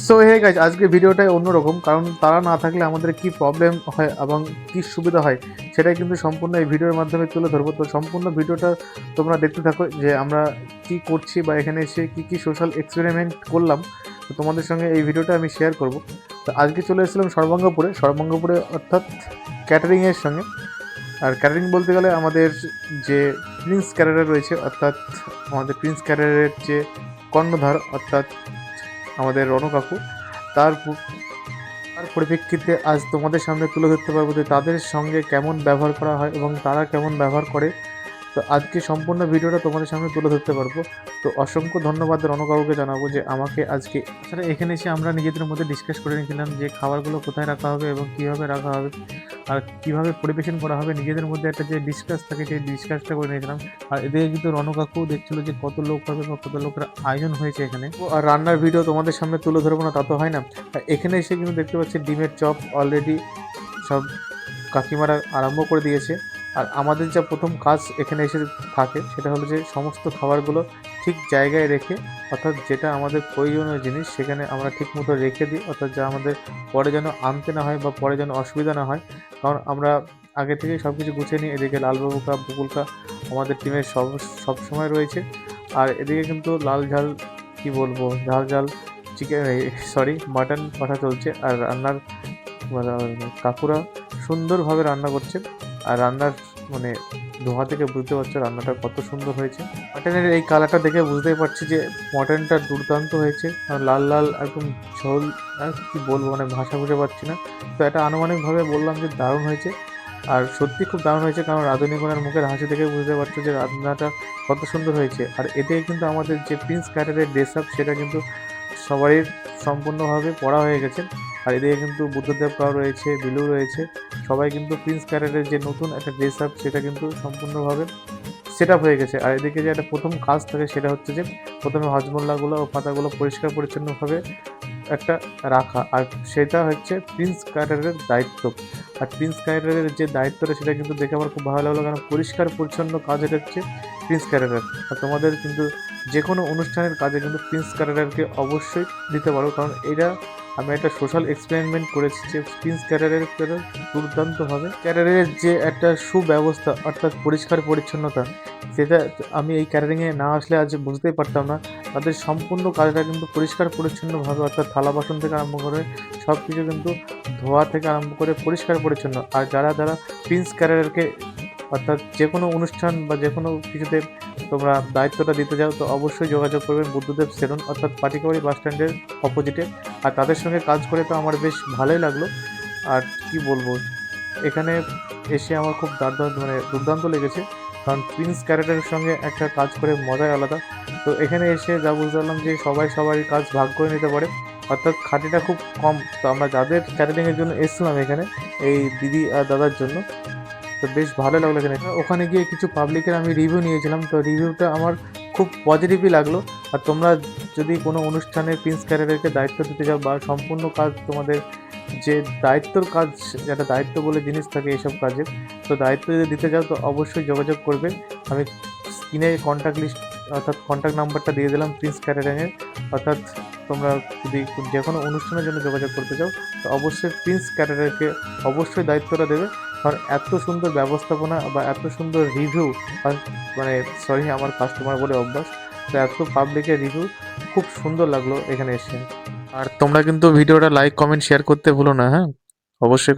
So hey guys, আজকে ভিডিওটাই অন্যরকম, কারণ তারা না থাকলে আমাদের কি প্রবলেম হয় এবং কি সুবিধা হয় সেটাই কিন্তু সম্পূর্ণ এই ভিডিওর মাধ্যমে তুলে ধরবো। তো সম্পূর্ণ ভিডিওটা তোমরা দেখতে থাকো যে আমরা কি করছি বা এখানে এসে কি কি সোশ্যাল এক্সপেরিমেন্ট করলাম। তো তোমাদের সঙ্গে এই ভিডিওটা আমি শেয়ার করব। তো আজকে চলে এসেছিলাম সর্বাঙ্গপুরে অর্থাৎ ক্যাটারিংয়ের সঙ্গে। আর ক্যাটারিং বলতে গেলে আমাদের যে প্রিন্স ক্যাটারার রয়েছে, অর্থাৎ আমাদের প্রিন্স ক্যাটারের যে কর্ণধার অর্থাৎ আমাদের রণ কাকু, তার তার পরিপ্রেক্ষিতে আজ তোমাদের সামনে তুলে ধরতে পারবো যে তাদের সঙ্গে কেমন ব্যবহার করা হয় এবং তারা কেমন ব্যবহার করে। তো আজকে সম্পূর্ণ ভিডিওটা তোমাদের সামনে তুলে ধরতে পারবো। তো অসংখ্য ধন্যবাদ রণকাকুকে জানাবো যে আমাকে আজকে আসলে এখানে এসে আমরা নিজেদের মধ্যে ডিসকাস করে নিয়েছিলাম যে খাবারগুলো কোথায় রাখা হবে এবং কীভাবে রাখা হবে আর কীভাবে পরিবেশন করা হবে। নিজেদের মধ্যে একটা যে ডিসকাস থাকে সেই ডিসকাসটা করে নিয়েছিলাম। আর এদিকে কিন্তু রণকাকু দেখছিল যে কত লোক হবে বা কত লোকের আয়োজন হয়েছে এখানে। আর রান্নার ভিডিও তোমাদের সামনে তুলে ধরবো না তা তো হয় না। আর এখানে এসে কিন্তু দেখতে পাচ্ছি ডিমের চপ অলরেডি সব কাকিমারা আরম্ভ করে দিয়েছে। আর আমাদের যা প্রথম কাজ এখানে এসে থাকে সেটা হলো যে সমস্ত খাবারগুলো ঠিক জায়গায় রেখে, অর্থাৎ যেটা আমাদের প্রয়োজনীয় জিনিস সেখানে আমরা ঠিকমতো রেখে দিই, অর্থাৎ যা আমাদের পরে যেন আনতে না হয় বা পরে যেন অসুবিধা না হয়। কারণ আমরা আগে থেকেই সব কিছু গুছিয়ে নিই। এদিকে লালবাবুকা বকুলকা আমাদের টিমের সব সময় রয়েছে। আর এদিকে কিন্তু লাল ঝাল কি বলবো, ঝাল ঝাল চিকেন, মাটন কষা চলছে। আর রান্নার কাকুরা সুন্দরভাবে রান্না করছে। আর রান্নার মানে ধোঁয়া থেকে বুঝতে পারছো রান্নাটা কত সুন্দর হয়েছে। মাটনের এই কালারটা দেখে বুঝতেই পারছি যে মটনটা দুর্দান্ত হয়েছে। আর লাল লাল একদম ঝোল, আর কি বলবো, মানে ভাষা খুঁজে পাচ্ছি না। তো এটা আনুমানিকভাবে বললাম যে দারুণ হয়েছে। আর সত্যি খুব দারুণ হয়েছে, কারণ রাঁধুনিগুলোর মুখের হাসি দেখে বুঝতে পারছো যে রান্নাটা কত সুন্দর হয়েছে। আর এতে কিন্তু আমাদের যে প্রিন্স ক্যাটারের ড্রেস আপ সেটা কিন্তু সবারই সম্পূর্ণভাবে পড়া হয়ে গেছে। আর এদিকে কিন্তু বুদ্ধদেব রাও রয়েছে, বিলু রয়েছে, সবাই কিন্তু প্রিন্স ক্যারেটের যে নতুন একটা ড্রেস আপ সেটা কিন্তু সম্পূর্ণভাবে সেট আপ হয়ে গেছে। আর এদিকে যে একটা প্রথম কাজ থাকে সেটা হচ্ছে যে প্রথমে হজমোল্লাগুলো ও পাতাগুলো পরিষ্কার পরিচ্ছন্নভাবে একটা রাখা, আর সেটা হচ্ছে প্রিন্স ক্যারেটের দায়িত্ব। আর প্রিন্স ক্যারেটের যে দায়িত্বটা সেটা কিন্তু দেখে আমার খুব ভালো লাগলো, কারণ পরিষ্কার পরিচ্ছন্ন কাজ এটা হচ্ছে প্রিন্স ক্যারেটের। আর তোমাদের কিন্তু যে কোনো অনুষ্ঠানের কাজে কিন্তু প্রিন্স ক্যারেটারকে অবশ্যই দিতে পারো, কারণ এটা আমি একটা সোশ্যাল এক্সপেরিমেন্ট করেছি যে প্রিন্স ক্যাটারের দুর্দান্তভাবে ক্যাটারের যে একটা সুব্যবস্থা অর্থাৎ পরিষ্কার পরিচ্ছন্নতা, সেটা আমি এই ক্যাটারিংয়ে না আসলে আজ বুঝতেই পারতাম না। তাদের সম্পূর্ণ কাজটা কিন্তু পরিষ্কার পরিচ্ছন্নভাবে, অর্থাৎ থালা বাসন থেকে আরম্ভ করে সব কিছু কিন্তু ধোয়া থেকে আরম্ভ করে পরিষ্কার পরিচ্ছন্ন। আর যারা যারা প্রিন্স ক্যাটারারকে অর্থাৎ যে কোনো অনুষ্ঠান বা যে কোনো কিছুতে তোমরা দায়িত্বটা দিতে যাও তো অবশ্যই যোগাযোগ করবেন বুদ্ধদেব সেলুন অর্থাৎ পাটিকাবাড়ি বাস স্ট্যান্ডের অপোজিটে। আর তাদের সঙ্গে কাজ করে তো আমার বেশ ভালোই লাগলো। আর কি বলবো, এখানে এসে আমার খুব দুর্দান্ত লেগেছে, কারণ প্রিন্স ক্যারেক্টারের সঙ্গে একটা কাজ করে মজাই আলাদা। তো এখানে এসে যা বুঝতে পারলাম যে সবাই সবারই কাজ ভাগ করে নিতে পারে, অর্থাৎ খাটিটা খুব কম। তো আমরা যাদের ক্যাটারিংয়ের জন্য এসেছিলাম এখানে, এই দিদি আর দাদার জন্য, তো বেশ ভালো লাগলো এখানে। ওখানে গিয়ে কিছু পাবলিকের আমি রিভিউ নিয়েছিলাম, তো রিভিউটা আমার খুব পজিটিভই লাগলো। আর তোমরা যদি কোনো অনুষ্ঠানে প্রিন্স ক্যারেক্টারকে দায়িত্ব দিতে যাও বা সম্পূর্ণ কাজ তোমাদের যে দায়িত্বর কাজ, যেটা দায়িত্ব বলে জিনিস থাকে এইসব কাজে, তো দায়িত্ব যদি দিতে যাও তো অবশ্যই যোগাযোগ করবে। আমি স্ক্রিনে কন্ট্যাক্ট লিস্ট অর্থাৎ কন্ট্যাক্ট নাম্বারটা দিয়ে দিলাম প্রিন্স ক্যাটারিংয়ের। অর্থাৎ তোমরা যদি যে কোনো অনুষ্ঠানের জন্য যোগাযোগ করতে চাও তো অবশ্যই প্রিন্স ক্যাটারারকে অবশ্যই দায়িত্বটা দেবে। কারণ এত সুন্দর ব্যবস্থাপনা বা এত সুন্দর রিভিউ, মানে আমার কাস্টমার বলে অভ্যাস, তো এত পাবলিকের রিভিউ খুব সুন্দর লাগলো এখানে এসে। আর তোমরা কিন্তু ভিডিওটা লাইক কমেন্ট শেয়ার করতে ভুলো না, হ্যাঁ অবশ্যই।